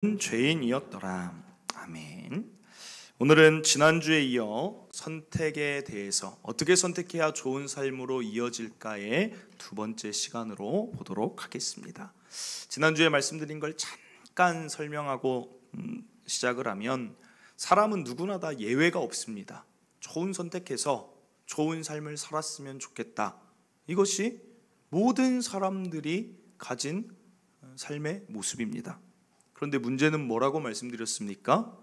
죄인이었더라. 아멘. 오늘은 지난주에 이어 선택에 대해서 어떻게 선택해야 좋은 삶으로 이어질까의 두 번째 시간으로 보도록 하겠습니다. 지난주에 말씀드린 걸 잠깐 설명하고 시작을 하면, 사람은 누구나 다 예외가 없습니다. 좋은 선택해서 좋은 삶을 살았으면 좋겠다. 이것이 모든 사람들이 가진 삶의 모습입니다. 그런데 문제는 뭐라고 말씀드렸습니까?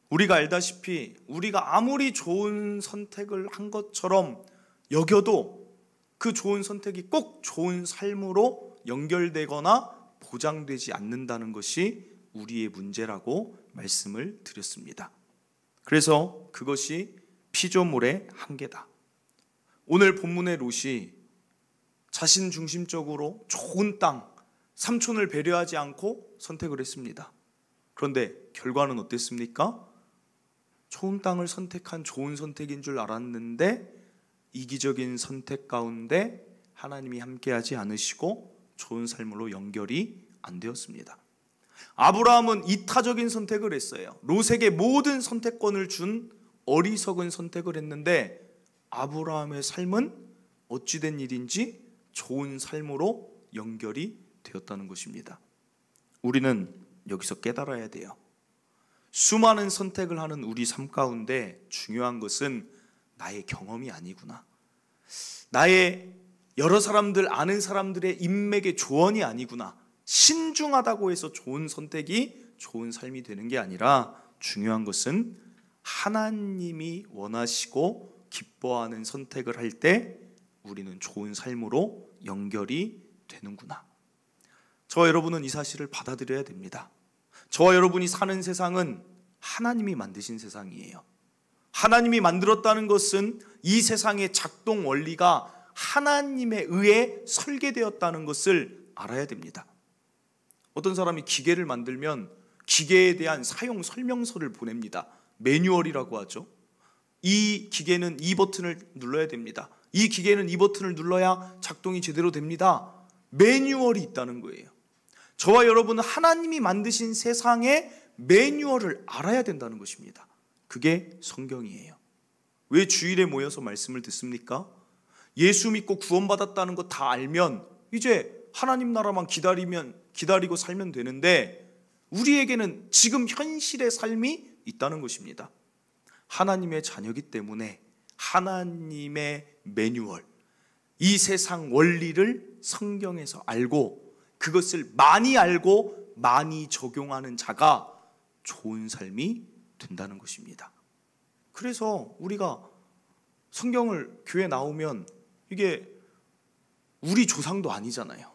우리가 알다시피 우리가 아무리 좋은 선택을 한 것처럼 여겨도 그 좋은 선택이 꼭 좋은 삶으로 연결되거나 보장되지 않는다는 것이 우리의 문제라고 말씀을 드렸습니다. 그래서 그것이 피조물의 한계다. 오늘 본문의 롯이 자신 중심적으로 좋은 땅, 삼촌을 배려하지 않고 선택을 했습니다. 그런데 결과는 어땠습니까? 좋은 땅을 선택한 좋은 선택인 줄 알았는데 이기적인 선택 가운데 하나님이 함께하지 않으시고 좋은 삶으로 연결이 안 되었습니다. 아브라함은 이타적인 선택을 했어요. 롯에게 모든 선택권을 준 어리석은 선택을 했는데 아브라함의 삶은 어찌된 일인지 좋은 삶으로 연결이 되었다는 것입니다. 우리는 여기서 깨달아야 돼요. 수많은 선택을 하는 우리 삶 가운데 중요한 것은 나의 경험이 아니구나. 나의 여러 사람들, 아는 사람들의 인맥의 조언이 아니구나. 신중하다고 해서 좋은 선택이 좋은 삶이 되는 게 아니라, 중요한 것은 하나님이 원하시고 기뻐하는 선택을 할 때 우리는 좋은 삶으로 연결이 되는구나. 저와 여러분은 이 사실을 받아들여야 됩니다. 저와 여러분이 사는 세상은 하나님이 만드신 세상이에요. 하나님이 만들었다는 것은 이 세상의 작동 원리가 하나님에 의해 설계되었다는 것을 알아야 됩니다. 어떤 사람이 기계를 만들면 기계에 대한 사용 설명서를 보냅니다. 매뉴얼이라고 하죠. 이 기계는 이 버튼을 눌러야 됩니다. 이 기계는 이 버튼을 눌러야 작동이 제대로 됩니다. 매뉴얼이 있다는 거예요. 저와 여러분은 하나님이 만드신 세상의 매뉴얼을 알아야 된다는 것입니다. 그게 성경이에요. 왜 주일에 모여서 말씀을 듣습니까? 예수 믿고 구원받았다는 거 다 알면 이제 하나님 나라만 기다리고 살면 되는데, 우리에게는 지금 현실의 삶이 있다는 것입니다. 하나님의 자녀이기 때문에 하나님의 매뉴얼, 이 세상 원리를 성경에서 알고 그것을 많이 알고 많이 적용하는 자가 좋은 삶이 된다는 것입니다. 그래서 우리가 성경을 교회 나오면 이게 우리 조상도 아니잖아요.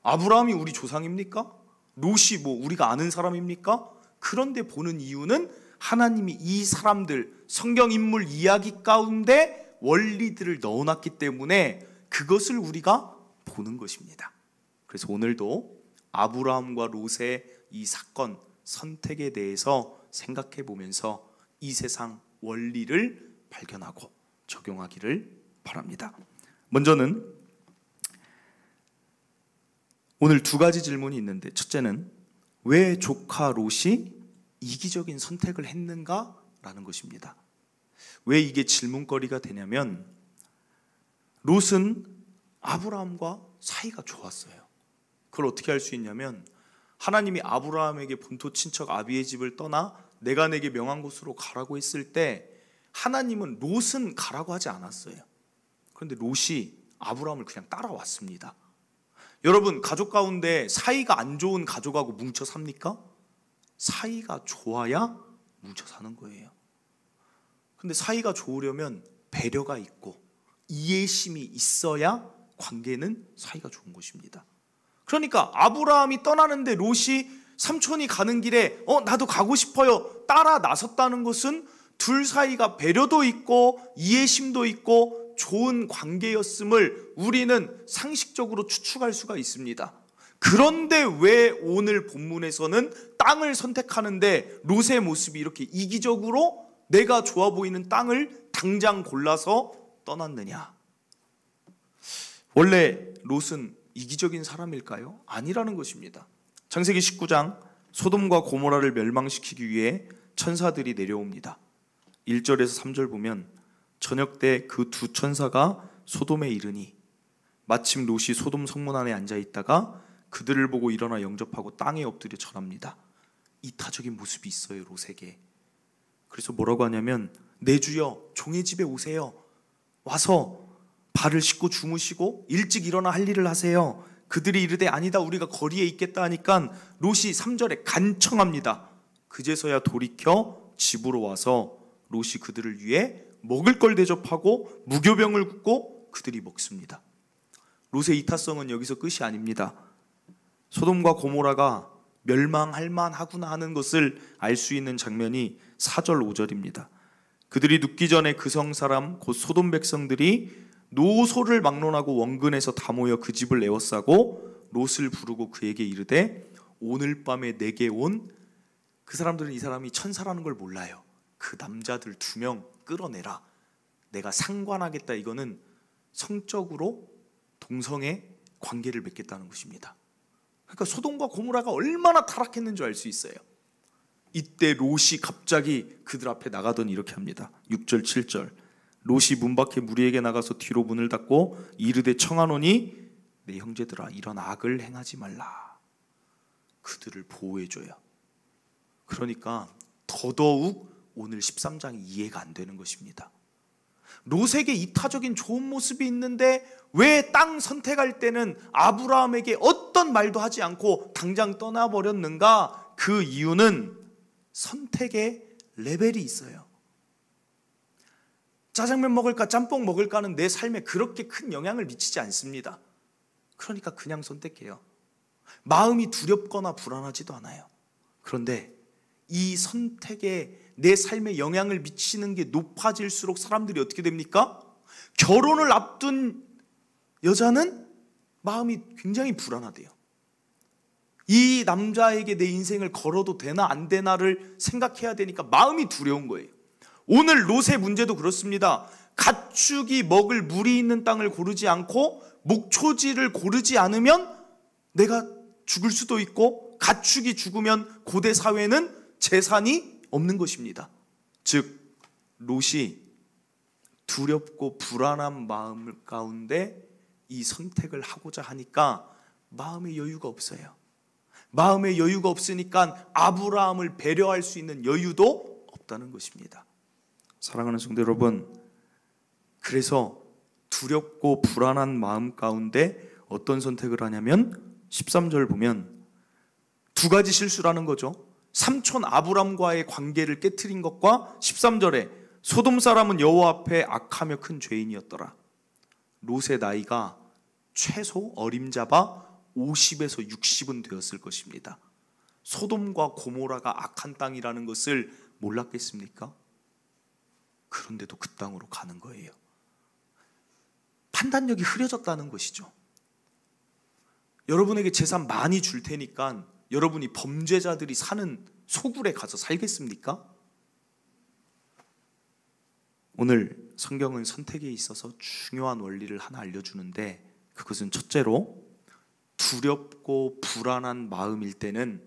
아브라함이 우리 조상입니까? 롯이 우리가 아는 사람입니까? 그런데 보는 이유는 하나님이 이 사람들, 성경 인물 이야기 가운데 원리들을 넣어놨기 때문에 그것을 우리가 보는 것입니다. 그래서 오늘도 아브라함과 롯의 이 사건, 선택에 대해서 생각해 보면서 이 세상 원리를 발견하고 적용하기를 바랍니다. 먼저는 오늘 두 가지 질문이 있는데, 첫째는 왜 조카 롯이 이기적인 선택을 했는가라는 것입니다. 왜 이게 질문거리가 되냐면, 롯은 아브라함과 사이가 좋았어요. 그걸 어떻게 알 수 있냐면, 하나님이 아브라함에게 본토 친척 아비의 집을 떠나 내가 내게 명한 곳으로 가라고 했을 때 하나님은 롯은 가라고 하지 않았어요. 그런데 롯이 아브라함을 그냥 따라왔습니다. 여러분, 가족 가운데 사이가 안 좋은 가족하고 뭉쳐 삽니까? 사이가 좋아야 뭉쳐 사는 거예요. 근데 사이가 좋으려면 배려가 있고 이해심이 있어야 관계는 사이가 좋은 것입니다. 그러니까 아브라함이 떠나는데 롯이 삼촌이 가는 길에 나도 가고 싶어요 따라 나섰다는 것은 둘 사이가 배려도 있고 이해심도 있고 좋은 관계였음을 우리는 상식적으로 추측할 수가 있습니다. 그런데 왜 오늘 본문에서는 땅을 선택하는데 롯의 모습이 이렇게 이기적으로 내가 좋아 보이는 땅을 당장 골라서 떠났느냐? 원래 롯은 이기적인 사람일까요? 아니라는 것입니다. 창세기 19장 소돔과 고모라를 멸망시키기 위해 천사들이 내려옵니다. 1절에서 3절 보면 저녁 때 그 두 천사가 소돔에 이르니 마침 롯이 소돔 성문 안에 앉아 있다가 그들을 보고 일어나 영접하고 땅에 엎드려 절합니다. 이타적인 모습이 있어요, 롯에게. 그래서 뭐라고 하냐면 내 주여 종의 집에 오세요. 와서 발을 씻고 주무시고 일찍 일어나 할 일을 하세요. 그들이 이르되 아니다 우리가 거리에 있겠다 하니까 롯이 3절에 간청합니다. 그제서야 돌이켜 집으로 와서 롯이 그들을 위해 먹을 걸 대접하고 무교병을 굽고 그들이 먹습니다. 롯의 이타성은 여기서 끝이 아닙니다. 소돔과 고모라가 멸망할 만하구나 하는 것을 알 수 있는 장면이 4절 5절입니다. 그들이 눕기 전에 그 성 사람 곧 소돔 백성들이 노소를 막론하고 원근에서 다 모여 그 집을 에워싸고 롯을 부르고 그에게 이르되 오늘 밤에 내게 온 그 사람들은 이 사람이 천사라는 걸 몰라요. 그 남자들 2명 끌어내라. 내가 상관하겠다. 이거는 성적으로 동성애 관계를 맺겠다는 것입니다. 그러니까 소돔과 고모라가 얼마나 타락했는 줄 알 수 있어요. 이때 롯이 갑자기 그들 앞에 나가더니 이렇게 합니다. 6절 7절 롯이 문 밖에 무리에게 나가서 뒤로 문을 닫고 이르되 청하노니 내 형제들아 이런 악을 행하지 말라. 그들을 보호해줘야. 그러니까 더더욱 오늘 13장이 이해가 안 되는 것입니다. 롯에게 이타적인 좋은 모습이 있는데 왜 땅 선택할 때는 아브라함에게 어떤 말도 하지 않고 당장 떠나버렸는가? 그 이유는 선택의 레벨이 있어요. 짜장면 먹을까 짬뽕 먹을까는 내 삶에 그렇게 큰 영향을 미치지 않습니다. 그러니까 그냥 선택해요. 마음이 두렵거나 불안하지도 않아요. 그런데 이 선택에 내 삶에 영향을 미치는 게 높아질수록 사람들이 어떻게 됩니까? 결혼을 앞둔 여자는 마음이 굉장히 불안하대요. 이 남자에게 내 인생을 걸어도 되나 안 되나를 생각해야 되니까 마음이 두려운 거예요. 오늘 롯의 문제도 그렇습니다. 가축이 먹을 물이 있는 땅을 고르지 않고 목초지를 고르지 않으면 내가 죽을 수도 있고 가축이 죽으면 고대 사회는 재산이 없는 것입니다. 즉 롯이 두렵고 불안한 마음 가운데 이 선택을 하고자 하니까 마음의 여유가 없어요. 마음의 여유가 없으니까 아브라함을 배려할 수 있는 여유도 없다는 것입니다. 사랑하는 성도 여러분, 그래서 두렵고 불안한 마음 가운데 어떤 선택을 하냐면 13절 보면 2가지 실수라는 거죠. 삼촌 아브람과의 관계를 깨트린 것과 13절에 소돔 사람은 여호와 앞에 악하며 큰 죄인이었더라. 롯의 나이가 최소 어림잡아 50에서 60은 되었을 것입니다. 소돔과 고모라가 악한 땅이라는 것을 몰랐겠습니까? 그런데도 그 땅으로 가는 거예요. 판단력이 흐려졌다는 것이죠. 여러분에게 재산 많이 줄 테니까 여러분이 범죄자들이 사는 소굴에 가서 살겠습니까? 오늘 성경은 선택에 있어서 중요한 원리를 하나 알려주는데 그것은 첫째로 두렵고 불안한 마음일 때는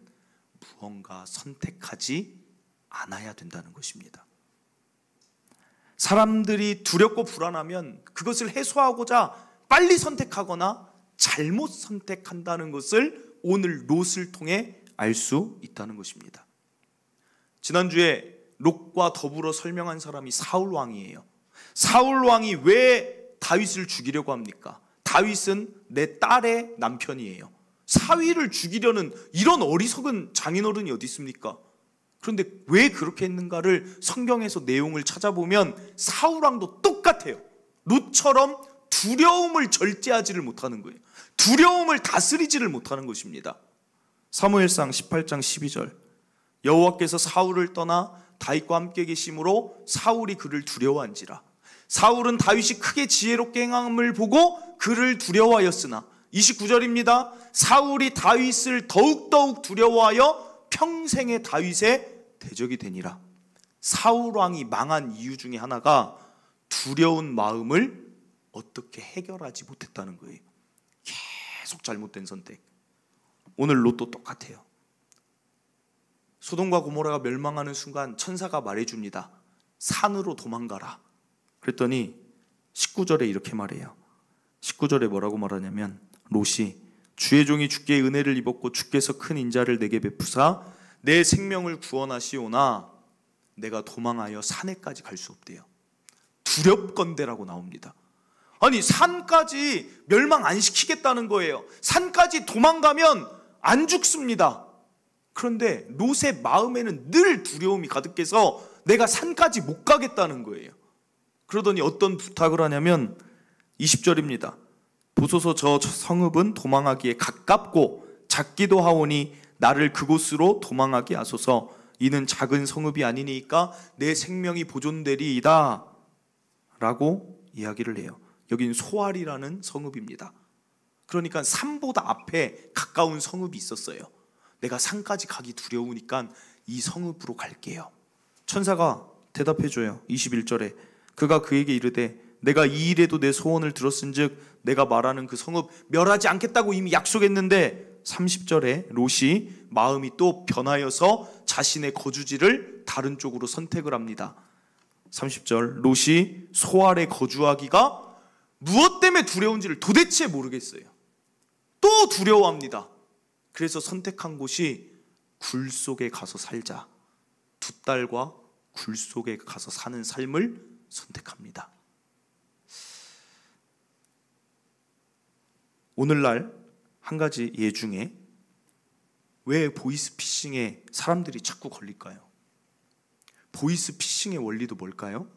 무언가 선택하지 않아야 된다는 것입니다. 사람들이 두렵고 불안하면 그것을 해소하고자 빨리 선택하거나 잘못 선택한다는 것을 오늘 롯을 통해 알 수 있다는 것입니다. 지난주에 롯과 더불어 설명한 사람이 사울 왕이에요. 사울 왕이 왜 다윗을 죽이려고 합니까? 다윗은 내 딸의 남편이에요. 사위를 죽이려는 이런 어리석은 장인어른이 어디 있습니까? 그런데 왜 그렇게 했는가를 성경에서 내용을 찾아보면 사울 왕도 똑같아요. 롯처럼 두려움을 절제하지를 못하는 거예요. 두려움을 다스리지를 못하는 것입니다. 사무엘상 18장 12절 여호와께서 사울을 떠나 다윗과 함께 계심으로 사울이 그를 두려워한지라. 사울은 다윗이 크게 지혜롭게 행함을 보고 그를 두려워하였으나 29절입니다. 사울이 다윗을 더욱더욱 두려워하여 평생의 다윗의 대적이 되니라. 사울 왕이 망한 이유 중에 하나가 두려운 마음을 어떻게 해결하지 못했다는 거예요. 계속 잘못된 선택. 오늘 롯도 똑같아요. 소돔과 고모라가 멸망하는 순간 천사가 말해줍니다. 산으로 도망가라. 그랬더니 19절에 이렇게 말해요. 19절에 뭐라고 말하냐면 롯이 주의 종이 주께 은혜를 입었고 주께서 큰 인자를 내게 베푸사 내 생명을 구원하시오나 내가 도망하여 산에까지 갈 수 없대요. 두렵건대라고 나옵니다. 아니, 산까지 멸망 안 시키겠다는 거예요. 산까지 도망가면 안 죽습니다. 그런데 롯의 마음에는 늘 두려움이 가득해서 내가 산까지 못 가겠다는 거예요. 그러더니 어떤 부탁을 하냐면 20절입니다. 보소서 저 성읍은 도망하기에 가깝고 작기도 하오니 나를 그곳으로 도망하게 하소서. 이는 작은 성읍이 아니니까 내 생명이 보존되리이다 라고 이야기를 해요. 여긴 소알이라는 성읍입니다. 그러니까 산보다 앞에 가까운 성읍이 있었어요. 내가 산까지 가기 두려우니까 이 성읍으로 갈게요. 천사가 대답해줘요. 21절에 그가 그에게 이르되 내가 이 일에도 내 소원을 들었은즉 내가 말하는 그 성읍 멸하지 않겠다고 이미 약속했는데 30절에 롯이 마음이 또 변하여서 자신의 거주지를 다른 쪽으로 선택을 합니다. 30절 롯이 소알에 거주하기가 무엇 때문에 두려운지를 도대체 모르겠어요. 또 두려워합니다. 그래서 선택한 곳이 굴 속에 가서 살자. 두 딸과 굴 속에 가서 사는 삶을 선택합니다. 오늘날 한 가지 예 중에 왜 보이스피싱에 사람들이 자꾸 걸릴까요? 보이스피싱의 원리도 뭘까요?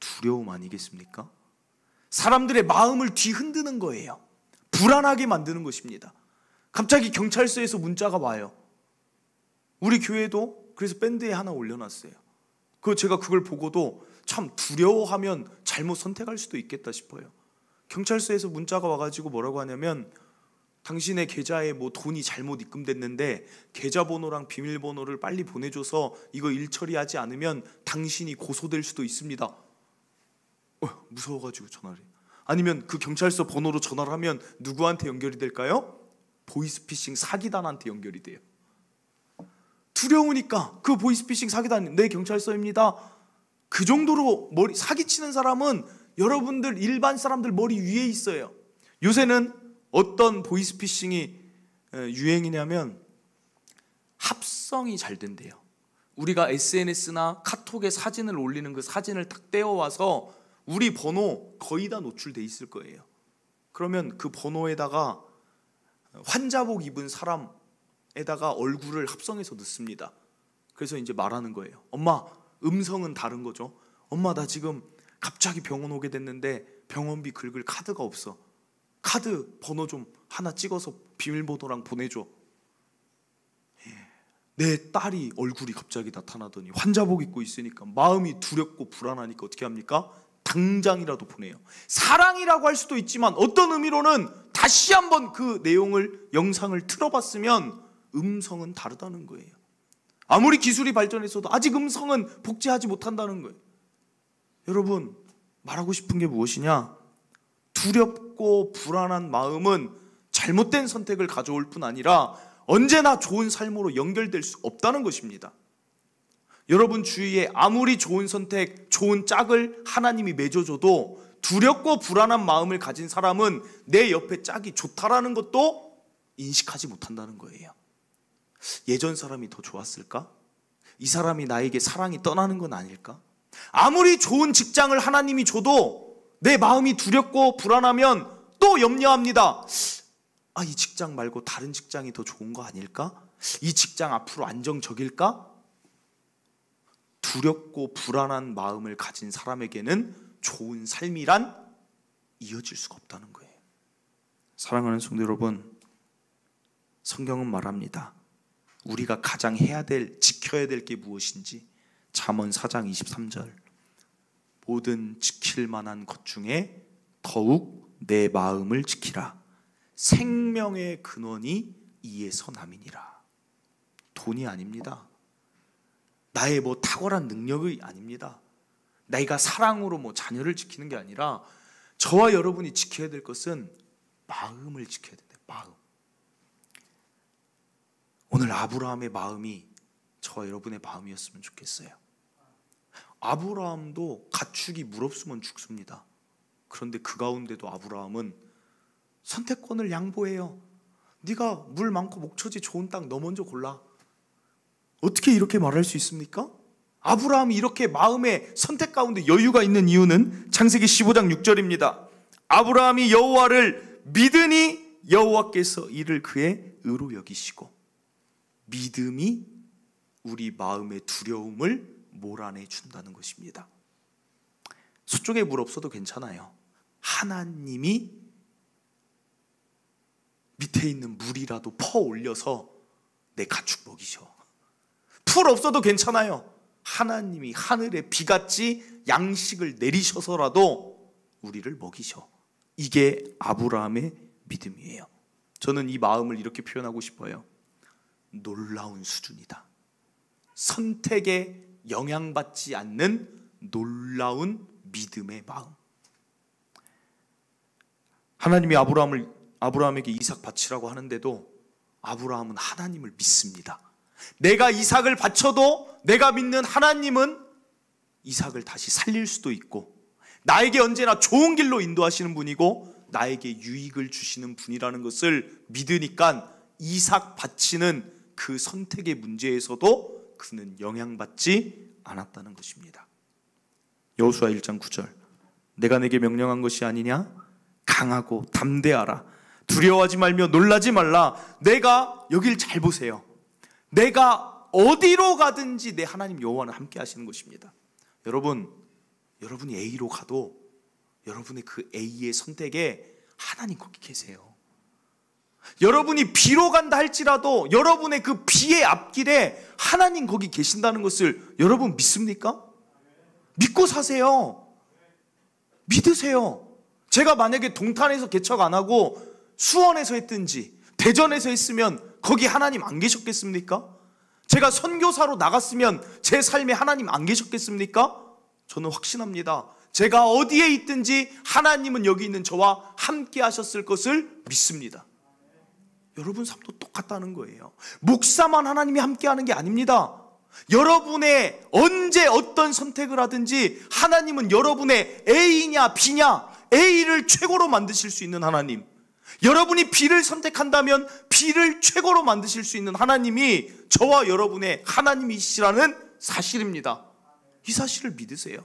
두려움 아니겠습니까? 사람들의 마음을 뒤흔드는 거예요. 불안하게 만드는 것입니다. 갑자기 경찰서에서 문자가 와요. 우리 교회도 그래서 밴드에 하나 올려놨어요. 제가 그걸 보고도 참 두려워하면 잘못 선택할 수도 있겠다 싶어요. 경찰서에서 문자가 와가지고 뭐라고 하냐면 당신의 계좌에 뭐 돈이 잘못 입금됐는데 계좌번호랑 비밀번호를 빨리 보내줘서 이거 일 처리하지 않으면 당신이 고소될 수도 있습니다. 무서워가지고 전화를 해요. 아니면 그 경찰서 번호로 전화를 하면 누구한테 연결이 될까요? 보이스피싱 사기단한테 연결이 돼요. 두려우니까 그 보이스피싱 사기단 네 경찰서입니다. 그 정도로 사기치는 사람은 여러분들 일반 사람들 머리 위에 있어요. 요새는 어떤 보이스피싱이 유행이냐면 합성이 잘 된대요. 우리가 SNS나 카톡에 사진을 올리는 그 사진을 딱 떼어와서 우리 번호 거의 다 노출돼 있을 거예요. 그러면 그 번호에다가 환자복 입은 사람에다가 얼굴을 합성해서 넣습니다. 그래서 이제 말하는 거예요. 엄마, 음성은 다른 거죠. 엄마, 나 지금 갑자기 병원 오게 됐는데 병원비 긁을 카드가 없어. 카드 번호 좀 하나 찍어서 비밀번호랑 보내줘. 내 딸이 얼굴이 갑자기 나타나더니 환자복 입고 있으니까 마음이 두렵고 불안하니까 어떻게 합니까? 당장이라도 보내요. 사랑이라고 할 수도 있지만 어떤 의미로는 다시 한번 그 내용을 영상을 틀어봤으면 음성은 다르다는 거예요. 아무리 기술이 발전했어도 아직 음성은 복제하지 못한다는 거예요. 여러분, 말하고 싶은 게 무엇이냐? 두렵고 불안한 마음은 잘못된 선택을 가져올 뿐 아니라 언제나 좋은 삶으로 연결될 수 없다는 것입니다. 여러분 주위에 아무리 좋은 선택, 좋은 짝을 하나님이 맺어줘도 두렵고 불안한 마음을 가진 사람은 내 옆에 짝이 좋다라는 것도 인식하지 못한다는 거예요. 예전 사람이 더 좋았을까? 이 사람이 나에게 사랑이 떠나는 건 아닐까? 아무리 좋은 직장을 하나님이 줘도 내 마음이 두렵고 불안하면 또 염려합니다. 이 직장 말고 다른 직장이 더 좋은 거 아닐까? 이 직장 앞으로 안정적일까? 두렵고 불안한 마음을 가진 사람에게는 좋은 삶이란 이어질 수가 없다는 거예요. 사랑하는 성도 여러분, 성경은 말합니다. 우리가 가장 지켜야 될 게 무엇인지. 잠언 4장 23절 모든 지킬 만한 것 중에 더욱 내 마음을 지키라. 생명의 근원이 이에서 남이니라. 돈이 아닙니다. 나의 탁월한 능력이 아닙니다. 내가 사랑으로 자녀를 지키는 게 아니라 저와 여러분이 지켜야 될 것은 마음을 지켜야 돼요. 마음. 오늘 아브라함의 마음이 저와 여러분의 마음이었으면 좋겠어요. 아브라함도 가축이 물 없으면 죽습니다. 그런데 그 가운데도 아브라함은 선택권을 양보해요. 네가 물 많고 목초지 좋은 땅 너 먼저 골라. 어떻게 이렇게 말할 수 있습니까? 아브라함이 이렇게 마음의 선택 가운데 여유가 있는 이유는 창세기 15장 6절입니다. 아브라함이 여호와를 믿으니 여호와께서 이를 그의 의로 여기시고. 믿음이 우리 마음의 두려움을 몰아내 준다는 것입니다. 서쪽에 물 없어도 괜찮아요. 하나님이 밑에 있는 물이라도 퍼 올려서 내 가축 먹이셔. 풀 없어도 괜찮아요. 하나님이 하늘에 비같이 양식을 내리셔서라도 우리를 먹이셔. 이게 아브라함의 믿음이에요. 저는 이 마음을 이렇게 표현하고 싶어요. 놀라운 수준이다. 선택에 영향받지 않는 놀라운 믿음의 마음. 하나님이 아브라함에게 이삭 바치라고 하는데도 아브라함은 하나님을 믿습니다. 내가 이삭을 바쳐도 내가 믿는 하나님은 이삭을 다시 살릴 수도 있고, 나에게 언제나 좋은 길로 인도하시는 분이고 나에게 유익을 주시는 분이라는 것을 믿으니까 이삭 바치는 그 선택의 문제에서도 그는 영향받지 않았다는 것입니다. 여호수아 1장 9절. 내가 내게 명령한 것이 아니냐? 강하고 담대하라. 두려워하지 말며 놀라지 말라. 내가 여길 잘 보세요. 내가 어디로 가든지 내 하나님 여호와는 함께 하시는 것입니다. 여러분이 A로 가도 여러분의 그 A의 선택에 하나님 거기 계세요. 여러분이 B로 간다 할지라도 여러분의 그 B의 앞길에 하나님 거기 계신다는 것을 여러분 믿습니까? 믿고 사세요. 믿으세요. 제가 만약에 동탄에서 개척 안 하고 수원에서 했든지 대전에서 했으면 거기 하나님 안 계셨겠습니까? 제가 선교사로 나갔으면 제 삶에 하나님 안 계셨겠습니까? 저는 확신합니다. 제가 어디에 있든지 하나님은 여기 있는 저와 함께 하셨을 것을 믿습니다. 여러분 삶도 똑같다는 거예요. 목사만 하나님이 함께 하는 게 아닙니다. 여러분의 언제 어떤 선택을 하든지 하나님은 여러분의 A냐 B냐, A를 최고로 만드실 수 있는 하나님, 여러분이 B를 선택한다면 B를 최고로 만드실 수 있는 하나님이 저와 여러분의 하나님이시라는 사실입니다. 이 사실을 믿으세요.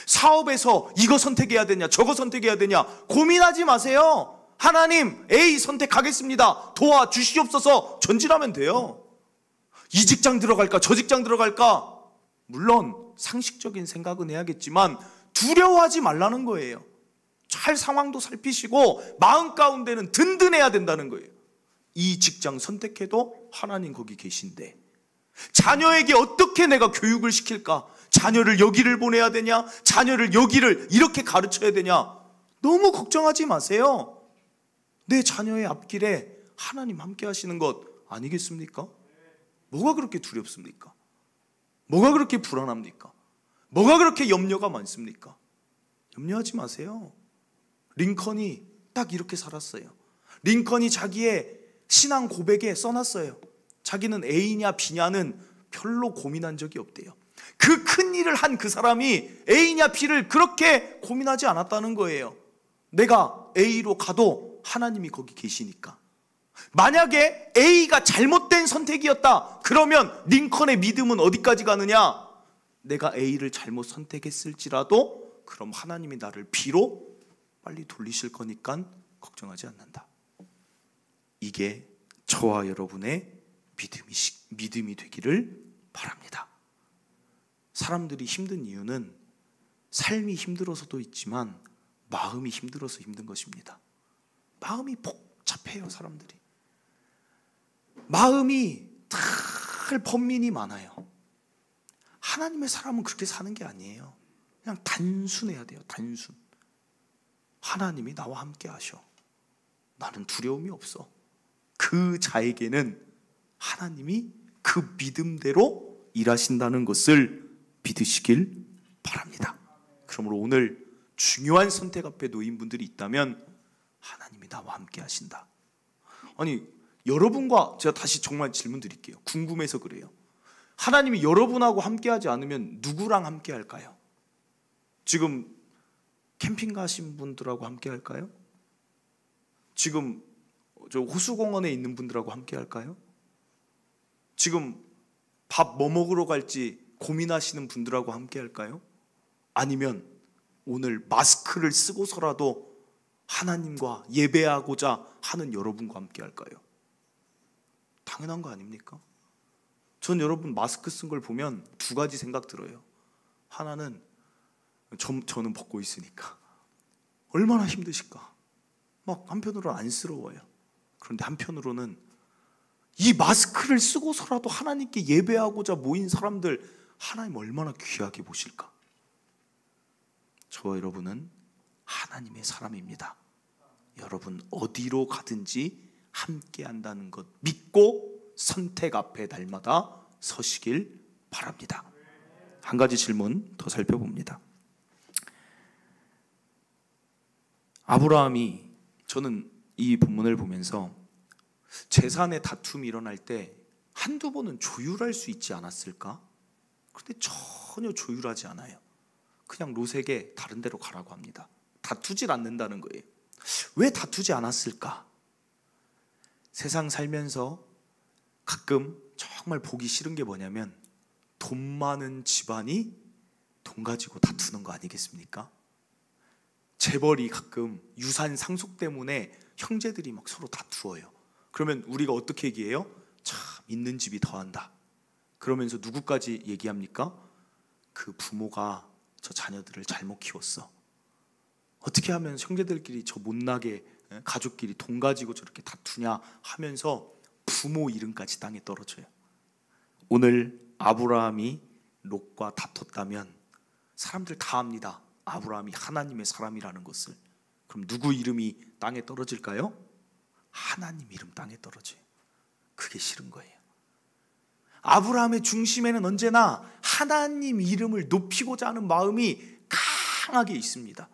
사업에서 이거 선택해야 되냐 저거 선택해야 되냐 고민하지 마세요. 하나님 A 선택하겠습니다. 도와주시옵소서 전진하면 돼요. 이 직장 들어갈까 저 직장 들어갈까, 물론 상식적인 생각은 해야겠지만 두려워하지 말라는 거예요. 잘 상황도 살피시고 마음 가운데는 든든해야 된다는 거예요. 이 직장 선택해도 하나님 거기 계신데, 자녀에게 어떻게 내가 교육을 시킬까, 자녀를 여기를 보내야 되냐 자녀를 여기를 이렇게 가르쳐야 되냐, 너무 걱정하지 마세요. 내 자녀의 앞길에 하나님 함께 하시는 것 아니겠습니까? 뭐가 그렇게 두렵습니까? 뭐가 그렇게 불안합니까? 뭐가 그렇게 염려가 많습니까? 염려하지 마세요. 링컨이 딱 이렇게 살았어요. 링컨이 자기의 신앙 고백에 써놨어요. 자기는 A냐 B냐는 별로 고민한 적이 없대요. 그 큰 일을 한 그 사람이 A냐 B를 그렇게 고민하지 않았다는 거예요. 내가 A로 가도 하나님이 거기 계시니까. 만약에 A가 잘못된 선택이었다 그러면 링컨의 믿음은 어디까지 가느냐? 내가 A를 잘못 선택했을지라도 그럼 하나님이 나를 B로 빨리 돌리실 거니까 걱정하지 않는다. 이게 저와 여러분의 믿음이 되기를 바랍니다. 사람들이 힘든 이유는 삶이 힘들어서도 있지만 마음이 힘들어서 힘든 것입니다. 마음이 복잡해요. 사람들이 마음이 늘 번민이 많아요. 하나님의 사람은 그렇게 사는 게 아니에요. 그냥 단순해야 돼요. 단순. 하나님이 나와 함께 하셔. 나는 두려움이 없어. 그 자에게는 하나님이 그 믿음대로 일하신다는 것을 믿으시길 바랍니다. 그러므로 오늘 중요한 선택 앞에 놓인 분들이 있다면 하나님이 나와 함께 하신다. 아니 여러분과 제가 다시 정말 질문 드릴게요. 궁금해서 그래요. 하나님이 여러분하고 함께하지 않으면 누구랑 함께할까요? 지금 캠핑 가신 분들하고 함께할까요? 지금 저 호수공원에 있는 분들하고 함께할까요? 지금 밥 뭐 먹으러 갈지 고민하시는 분들하고 함께할까요? 아니면 오늘 마스크를 쓰고서라도 하나님과 예배하고자 하는 여러분과 함께할까요? 당연한 거 아닙니까? 전 여러분 마스크 쓴 걸 보면 두 가지 생각 들어요. 하나는 저는 벗고 있으니까 얼마나 힘드실까. 막 한편으로는 안쓰러워요. 그런데 한편으로는 이 마스크를 쓰고서라도 하나님께 예배하고자 모인 사람들 하나님 얼마나 귀하게 보실까. 저와 여러분은 하나님의 사람입니다. 여러분 어디로 가든지 함께 한다는 것 믿고 선택 앞에 날마다 서시길 바랍니다. 한 가지 질문 더 살펴봅니다. 아브라함이, 저는 이 본문을 보면서 재산의 다툼이 일어날 때 한두 번은 조율할 수 있지 않았을까? 그런데 전혀 조율하지 않아요. 그냥 롯에게 다른 데로 가라고 합니다. 다투질 않는다는 거예요. 왜 다투지 않았을까? 세상 살면서 가끔 정말 보기 싫은 게 뭐냐면 돈 많은 집안이 돈 가지고 다투는 거 아니겠습니까? 재벌이 가끔 유산 상속 때문에 형제들이 막 서로 다투어요. 그러면 우리가 어떻게 얘기해요? 참 있는 집이 더한다. 그러면서 누구까지 얘기합니까? 그 부모가 저 자녀들을 잘못 키웠어. 어떻게 하면 형제들끼리 저 못나게 가족끼리 돈 가지고 저렇게 다투냐 하면서 부모 이름까지 땅에 떨어져요. 오늘 아브라함이 롯과 다퉜다면 사람들 다 압니다. 아브라함이 하나님의 사람이라는 것을. 그럼 누구 이름이 땅에 떨어질까요? 하나님 이름 땅에 떨어져요. 그게 싫은 거예요. 아브라함의 중심에는 언제나 하나님 이름을 높이고자 하는 마음이 강하게 있습니다.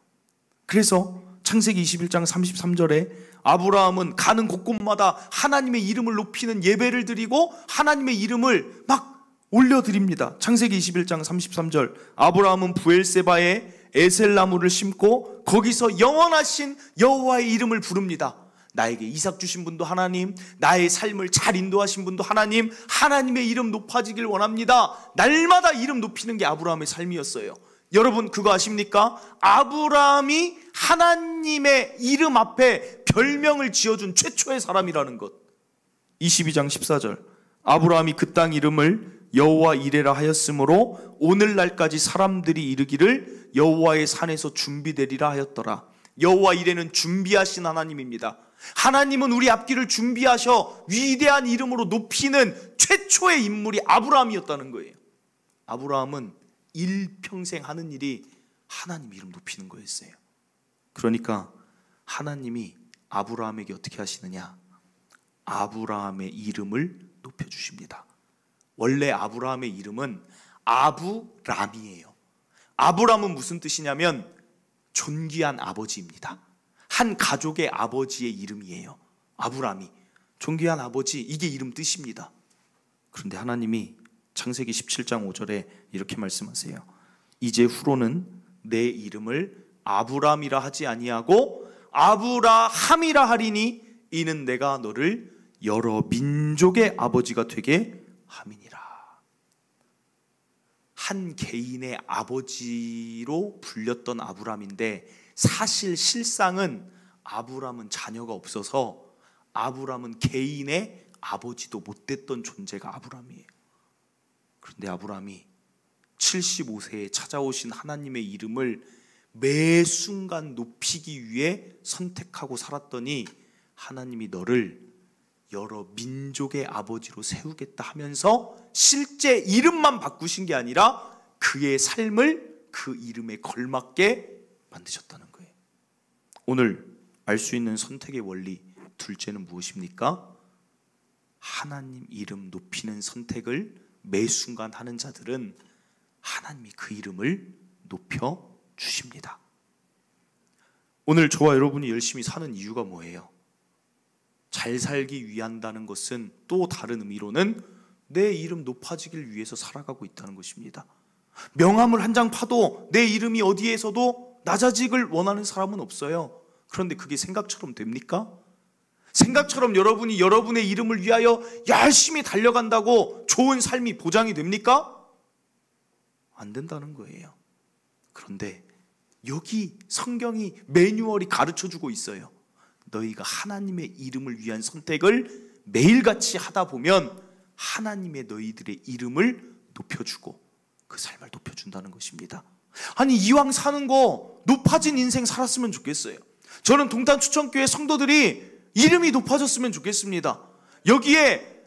그래서 창세기 21장 33절에 아브라함은 가는 곳곳마다 하나님의 이름을 높이는 예배를 드리고 하나님의 이름을 막 올려드립니다. 창세기 21장 33절 아브라함은 부엘세바에 에셀나무를 심고 거기서 영원하신 여호와의 이름을 부릅니다. 나에게 이삭 주신 분도 하나님, 나의 삶을 잘 인도하신 분도 하나님, 하나님의 이름 높아지길 원합니다. 날마다 이름 높이는 게 아브라함의 삶이었어요. 여러분 그거 아십니까? 아브라함이 하나님의 이름 앞에 별명을 지어준 최초의 사람이라는 것. 22장 14절 아브라함이 그 땅 이름을 여호와 이레라 하였으므로 오늘날까지 사람들이 이르기를 여호와의 산에서 준비되리라 하였더라. 여호와 이레는 준비하신 하나님입니다. 하나님은 우리 앞길을 준비하셔 위대한 이름으로 높이는 최초의 인물이 아브라함이었다는 거예요. 아브라함은 일평생 하는 일이 하나님 이름 높이는 거였어요. 그러니까 하나님이 아브라함에게 어떻게 하시느냐? 아브라함의 이름을 높여주십니다. 원래 아브라함의 이름은 아브람이에요. 아브람은 무슨 뜻이냐면 존귀한 아버지입니다. 한 가족의 아버지의 이름이에요. 아브람이 존귀한 아버지, 이게 이름 뜻입니다. 그런데 하나님이 창세기 17장 5절에 이렇게 말씀하세요. 이제 후로는 내 이름을 아브람이라 하지 아니하고 아브라함이라 하리니 이는 내가 너를 여러 민족의 아버지가 되게 함이니라. 한 개인의 아버지로 불렸던 아브람인데 사실 실상은 아브람은 자녀가 없어서 아브람은 개인의 아버지도 못됐던 존재가 아브람이에요. 그런데 아브람이 75세에 찾아오신 하나님의 이름을 매 순간 높이기 위해 선택하고 살았더니 하나님이 너를 여러 민족의 아버지로 세우겠다 하면서 실제 이름만 바꾸신 게 아니라 그의 삶을 그 이름에 걸맞게 만드셨다는 거예요. 오늘 알 수 있는 선택의 원리 둘째는 무엇입니까? 하나님 이름 높이는 선택을 매 순간 하는 자들은 하나님이 그 이름을 높여 주십니다. 오늘 저와 여러분이 열심히 사는 이유가 뭐예요? 잘 살기 위한다는 것은 또 다른 의미로는 내 이름 높아지길 위해서 살아가고 있다는 것입니다. 명함을 한 장 파도 내 이름이 어디에서도 낮아지길 원하는 사람은 없어요. 그런데 그게 생각처럼 됩니까? 생각처럼 여러분이 여러분의 이름을 위하여 열심히 달려간다고 좋은 삶이 보장이 됩니까? 안 된다는 거예요. 그런데 여기 성경이 매뉴얼이 가르쳐주고 있어요. 너희가 하나님의 이름을 위한 선택을 매일같이 하다 보면 하나님의 너희들의 이름을 높여주고 그 삶을 높여준다는 것입니다. 아니, 이왕 사는 거 높아진 인생 살았으면 좋겠어요. 저는 동탄추천교회 성도들이 이름이 높아졌으면 좋겠습니다. 여기에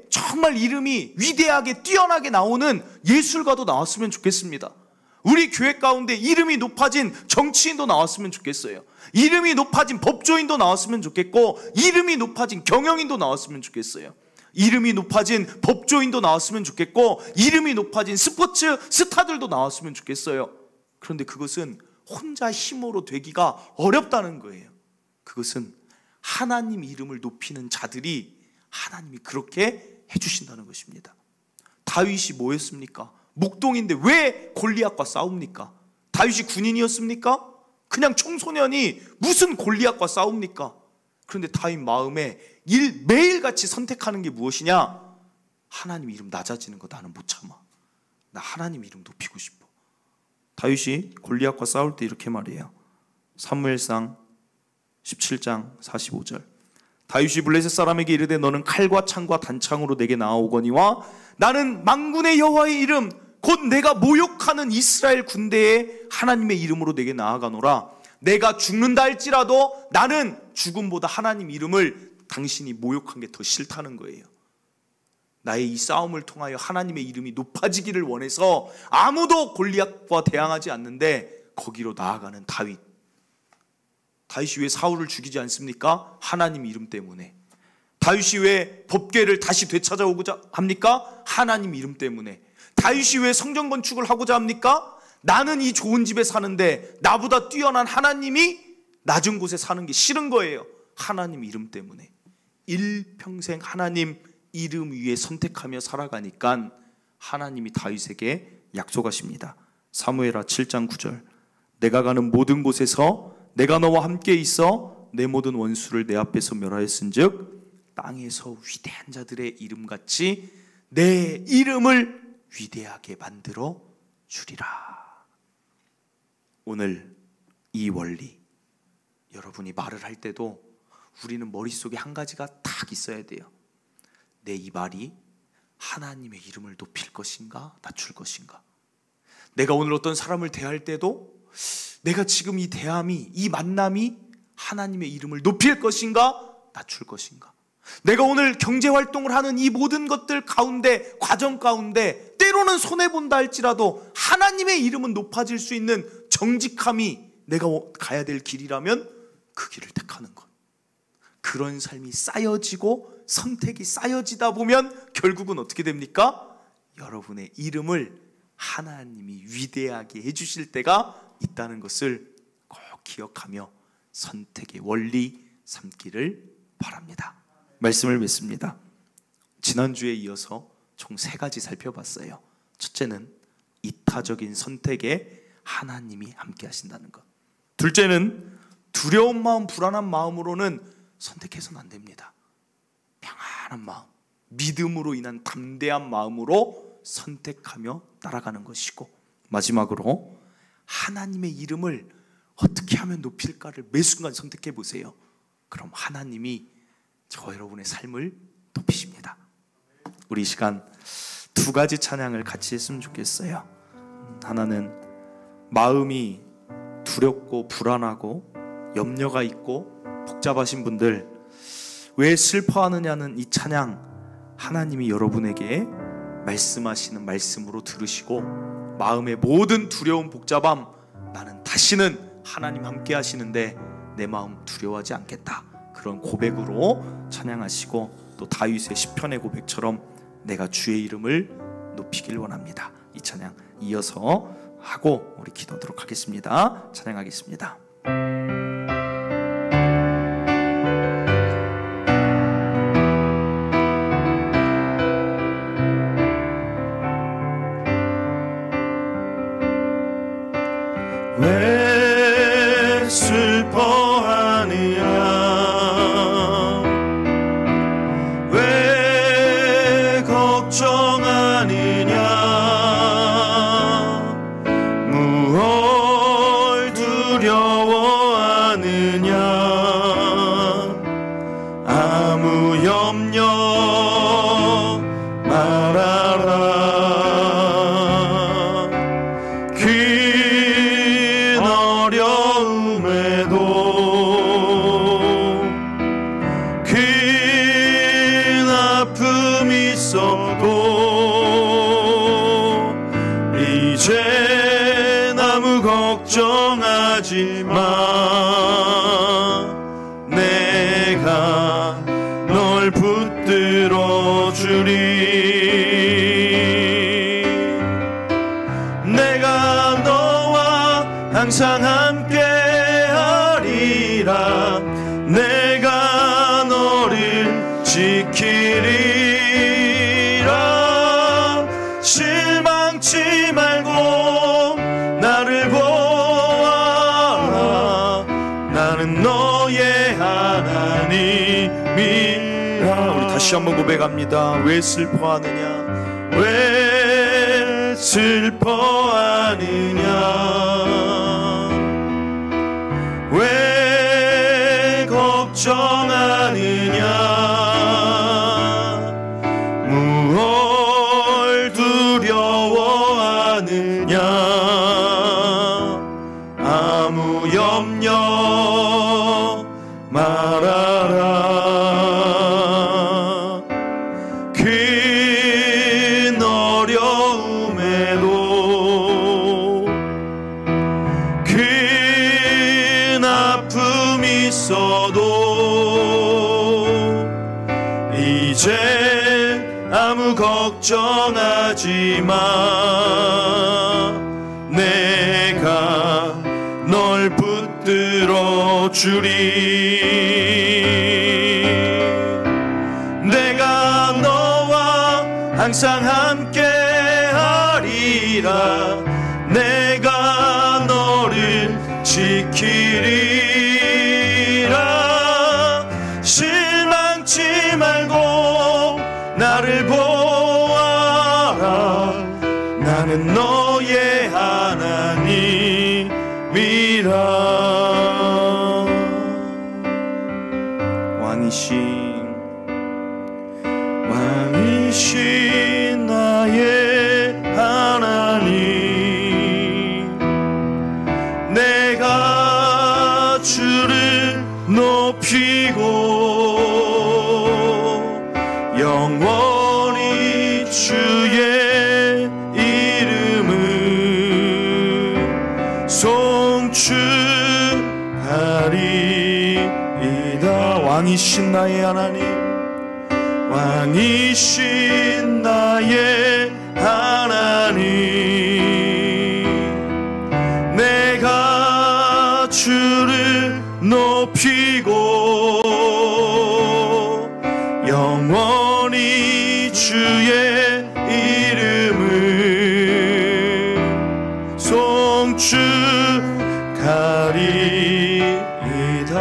정말 이름이 위대하게 뛰어나게 나오는 예술가도 나왔으면 좋겠습니다. 우리 교회 가운데 이름이 높아진 정치인도 나왔으면 좋겠어요. 이름이 높아진 법조인도 나왔으면 좋겠고, 이름이 높아진 경영인도 나왔으면 좋겠어요. 이름이 높아진 법조인도 나왔으면 좋겠고, 이름이 높아진 스포츠 스타들도 나왔으면 좋겠어요. 그런데 그것은 혼자 힘으로 되기가 어렵다는 거예요. 그것은 하나님 이름을 높이는 자들이 하나님이 그렇게 해주신다는 것입니다. 다윗이 뭐였습니까? 목동인데 왜 골리앗과 싸웁니까? 다윗이 군인이었습니까? 그냥 청소년이 무슨 골리앗과 싸웁니까? 그런데 다윗 마음에 매일같이 선택하는 게 무엇이냐? 하나님 이름 낮아지는 거 나는 못 참아. 나 하나님 이름 높이고 싶어. 다윗이 골리앗과 싸울 때 이렇게 말해요. 사무엘상 17장 45절. 다윗이 블레셋 사람에게 이르되 너는 칼과 창과 단창으로 내게 나아오거니와 나는 만군의 여호와의 이름 곧 내가 모욕하는 이스라엘 군대의 하나님의 이름으로 내게 나아가노라. 내가 죽는다 할지라도 나는 죽음보다 하나님 이름을 당신이 모욕한 게 더 싫다는 거예요. 나의 이 싸움을 통하여 하나님의 이름이 높아지기를 원해서 아무도 골리앗과 대항하지 않는데 거기로 나아가는 다윗. 다윗이 왜 사울을 죽이지 않습니까? 하나님 이름 때문에. 다윗이 왜 법궤를 다시 되찾아오고자 합니까? 하나님 이름 때문에. 다윗이 왜 성전 건축을 하고자 합니까? 나는 이 좋은 집에 사는데 나보다 뛰어난 하나님이 낮은 곳에 사는 게 싫은 거예요. 하나님 이름 때문에. 일평생 하나님 이름 위에 선택하며 살아가니까 하나님이 다윗에게 약속하십니다. 사무엘하 7장 9절. 내가 가는 모든 곳에서 내가 너와 함께 있어 내 모든 원수를 내 앞에서 멸하였은즉 땅에서 위대한 자들의 이름같이 내 이름을 위대하게 만들어 주리라. 오늘 이 원리, 여러분이 말을 할 때도 우리는 머릿속에 한 가지가 딱 있어야 돼요. 내 이 말이 하나님의 이름을 높일 것인가 낮출 것인가. 내가 오늘 어떤 사람을 대할 때도 내가 지금 이 대함이, 이 만남이 하나님의 이름을 높일 것인가 낮출 것인가. 내가 오늘 경제활동을 하는 이 모든 것들 가운데, 과정 가운데 때로는 손해본다 할지라도 하나님의 이름은 높아질 수 있는 정직함이 내가 가야 될 길이라면 그 길을 택하는 것. 그런 삶이 쌓여지고 선택이 쌓여지다 보면 결국은 어떻게 됩니까? 여러분의 이름을 하나님이 위대하게 해주실 때가 있다는 것을 꼭 기억하며 선택의 원리 삼기를 바랍니다. 말씀을 맺습니다. 지난주에 이어서 총 3가지 살펴봤어요. 첫째는 이타적인 선택에 하나님이 함께 하신다는 것. 둘째는 두려운 마음, 불안한 마음으로는 선택해서는 안 됩니다. 평안한 마음, 믿음으로 인한 담대한 마음으로 선택하며 따라가는 것이고, 마지막으로 하나님의 이름을 어떻게 하면 높일까를 매 순간 선택해 보세요. 그럼 하나님이 저 여러분의 삶을 높이십니다. 우리 이 시간 2가지 찬양을 같이 했으면 좋겠어요. 하나는 마음이 두렵고 불안하고 염려가 있고 복잡하신 분들, 왜 슬퍼하느냐는 이 찬양, 하나님이 여러분에게 말씀하시는 말씀으로 들으시고 마음의 모든 두려움 복잡함, 나는 다시는 하나님 함께 하시는데 내 마음 두려워하지 않겠다, 그런 고백으로 찬양하시고, 또 다윗의 시편의 고백처럼 내가 주의 이름을 높이길 원합니다. 이 찬양 이어서 하고 우리 기도하도록 하겠습니다. 찬양하겠습니다. 슬퍼하느냐 왜 걱정하느냐 무얼 두려워하느냐 아무 염려 말아라 큰 어려움에도 큰 아픔이 있어도 이제 아무 걱정하지 마 내가 널 붙들어 주리 내가 너와 항상 함께 하리라 내가 너를 지키리라 실망치 말고 나를 보아라 나는 너의 하나님이라 우리 다시 한번 고백합니다. 왜 슬퍼하느냐 왜 슬퍼하느냐 왜 걱정하느냐 무얼 두려워하느냐 아무 염려 말아라 큰 어려움에도 큰 아픔이 있어도 이제 아무 걱정하지 마 내가 널 붙들어 주리 내가 너와 항상 함께 하리라 내가 너를 지키리라 실망치 말고 나를 보아라 나는 너의 하나님이라 왕이신 나의 하나님 내가 주를 높이고 영원히 주의 이름을 송축하리이다 왕이신 나의 하나님 왕이신 나의 하나님 내가 주를 높이고 영원히 주의 이름을 송축하리이다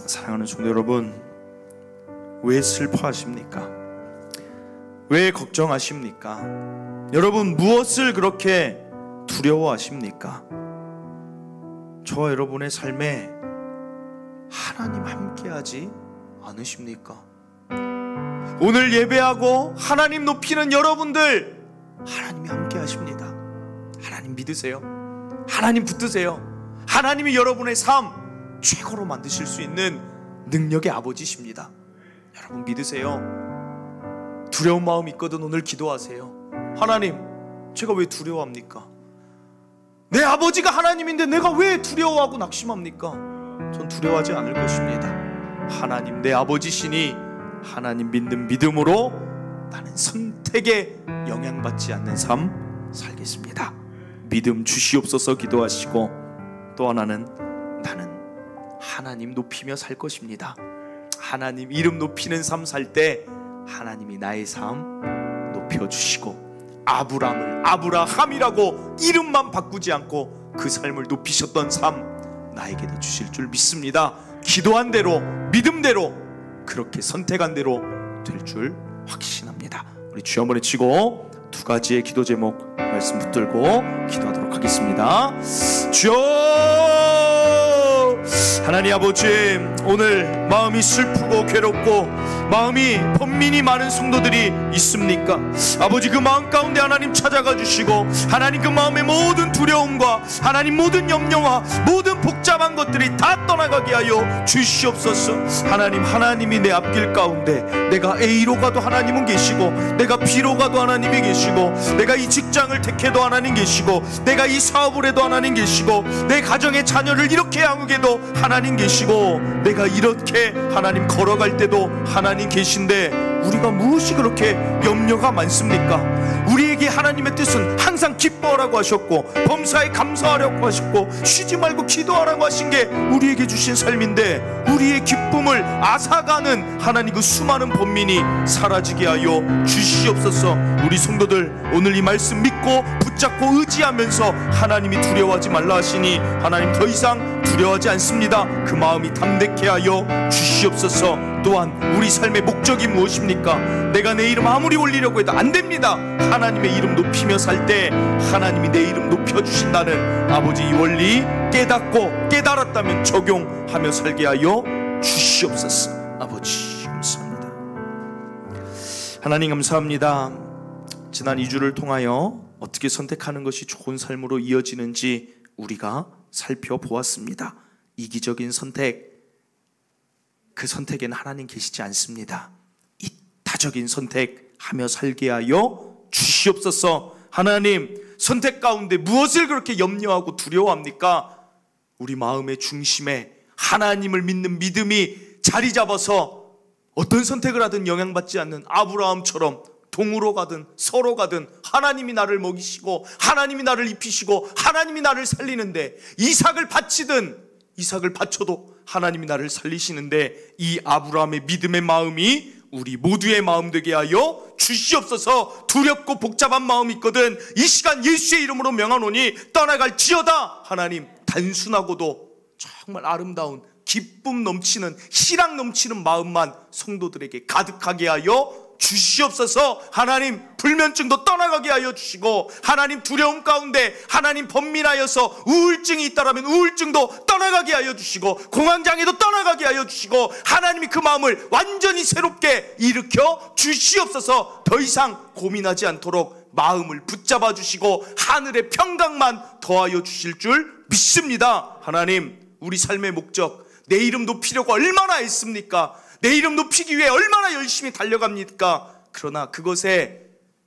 사랑하는 성도 여러분 왜 슬퍼하십니까? 왜 걱정하십니까? 여러분 무엇을 그렇게 두려워하십니까? 저와 여러분의 삶에 하나님 함께하지 않으십니까? 오늘 예배하고 하나님 높이는 여러분들 하나님이 함께하십니다. 하나님 믿으세요. 하나님 붙드세요. 하나님이 여러분의 삶 최고로 만드실 수 있는 능력의 아버지십니다. 여러분 믿으세요. 두려운 마음 있거든 오늘 기도하세요. 하나님 제가 왜 두려워합니까? 내 아버지가 하나님인데 내가 왜 두려워하고 낙심합니까? 전 두려워하지 않을 것입니다. 하나님 내 아버지시니 하나님 믿는 믿음으로 나는 선택에 영향받지 않는 삶 살겠습니다. 믿음 주시옵소서 기도하시고 또 하나는 나는 하나님 높이며 살 것입니다. 하나님 이름 높이는 삶 살 때 하나님이 나의 삶 높여주시고 아브람을 아브라함이라고 이름만 바꾸지 않고 그 삶을 높이셨던 삶 나에게도 주실 줄 믿습니다. 기도한 대로 믿음대로 그렇게 선택한 대로 될 줄 확신합니다. 우리 주여 한번 외치고 두 가지의 기도 제목 말씀 붙들고 기도하도록 하겠습니다. 주여, 하나님 아버지, 오늘 마음이 슬프고 괴롭고 마음이 번민이 많은 성도들이 있습니까? 아버지, 그 마음 가운데 하나님 찾아가 주시고 하나님 그 마음의 모든 두려움과 하나님 모든 염려와 모든 복잡한 것들이 다 떠나가게 하여 주시옵소서. 하나님, 하나님이 내 앞길 가운데 내가 A로 가도 하나님은 계시고 내가 B로 가도 하나님이 계시고 내가 이 직장을 택해도 하나님 계시고 내가 이 사업을 해도 하나님 계시고 내 가정의 자녀를 이렇게 양육해도 하나님 계시고 내가 이렇게 하나님 걸어갈 때도 하나님 계신데 우리가 무엇이 그렇게 염려가 많습니까? 우리에게 하나님의 뜻은 항상 기뻐하라고 하셨고 범사에 감사하라고 하셨고 쉬지 말고 기도하라고 하신 게 우리에게 주신 삶인데 우리의 기쁨을 앗아가는 하나님 그 수많은 번민이 사라지게 하여 주시옵소서. 우리 성도들 오늘 이 말씀 믿고 붙잡고 의지하면서 하나님이 두려워하지 말라 하시니 하나님 더 이상 두려워하지 않습니다. 그 마음이 담대케 하여 주시옵소서. 또한 우리 삶의 목적이 무엇입니까? 내가 내 이름 아무리 올리려고 해도 안 됩니다. 하나님의 이름 높이며 살 때 하나님이 내 이름 높여주신다는 아버지 이 원리 깨닫고 깨달았다면 적용하며 살게 하여 주시옵소서. 아버지 감사합니다. 하나님 감사합니다. 지난 2주를 통하여 어떻게 선택하는 것이 좋은 삶으로 이어지는지 우리가 살펴보았습니다. 이기적인 선택, 그 선택에는 하나님 계시지 않습니다. 이타적인 선택하며 살게 하여 주시옵소서. 하나님, 선택 가운데 무엇을 그렇게 염려하고 두려워합니까? 우리 마음의 중심에 하나님을 믿는 믿음이 자리 잡아서 어떤 선택을 하든 영향받지 않는 아브라함처럼 동으로 가든 서로 가든 하나님이 나를 먹이시고 하나님이 나를 입히시고 하나님이 나를 살리는데 이삭을 바치든 이삭을 바쳐도 하나님이 나를 살리시는데 이 아브라함의 믿음의 마음이 우리 모두의 마음 되게 하여 주시옵소서. 두렵고 복잡한 마음이 있거든 이 시간 예수의 이름으로 명하노니 떠나갈지어다. 하나님, 단순하고도 정말 아름다운 기쁨 넘치는 희락 넘치는 마음만 성도들에게 가득하게 하여 주시옵소서. 하나님, 불면증도 떠나가게 하여 주시고 하나님, 두려움 가운데 하나님 번민하여서 우울증이 있다라면 우울증도 떠나가게 하여 주시고 공황장애도 떠나가게 하여 주시고 하나님이 그 마음을 완전히 새롭게 일으켜 주시옵소서. 더 이상 고민하지 않도록 마음을 붙잡아 주시고 하늘의 평강만 더하여 주실 줄 믿습니다. 하나님, 우리 삶의 목적, 내 이름 높이려고 얼마나 애씁니까? 내 이름 높이기 위해 얼마나 열심히 달려갑니까? 그러나 그것에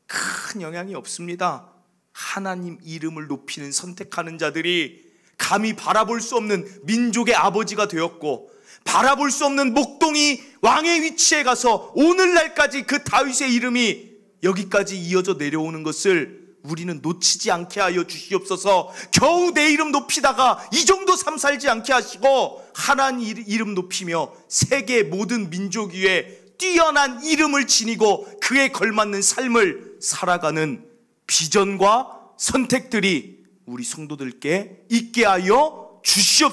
큰 영향이 없습니다. 하나님 이름을 높이는 선택하는 자들이 감히 바라볼 수 없는 민족의 아버지가 되었고 바라볼 수 없는 목동이 왕의 위치에 가서 오늘날까지 그 다윗의 이름이 여기까지 이어져 내려오는 것을 우리는 놓치지 않게 하여 주시옵소서. 겨우 내 이름 높이다가 이 정도 삶 살지 않게 하시고 하나님 이름 높이며 세계 모든 민족 위에 뛰어난 이름을 지니고 그에 걸맞는 삶을 살아가는 비전과 선택들이 우리 성도들께 있게 하여 주시옵소서.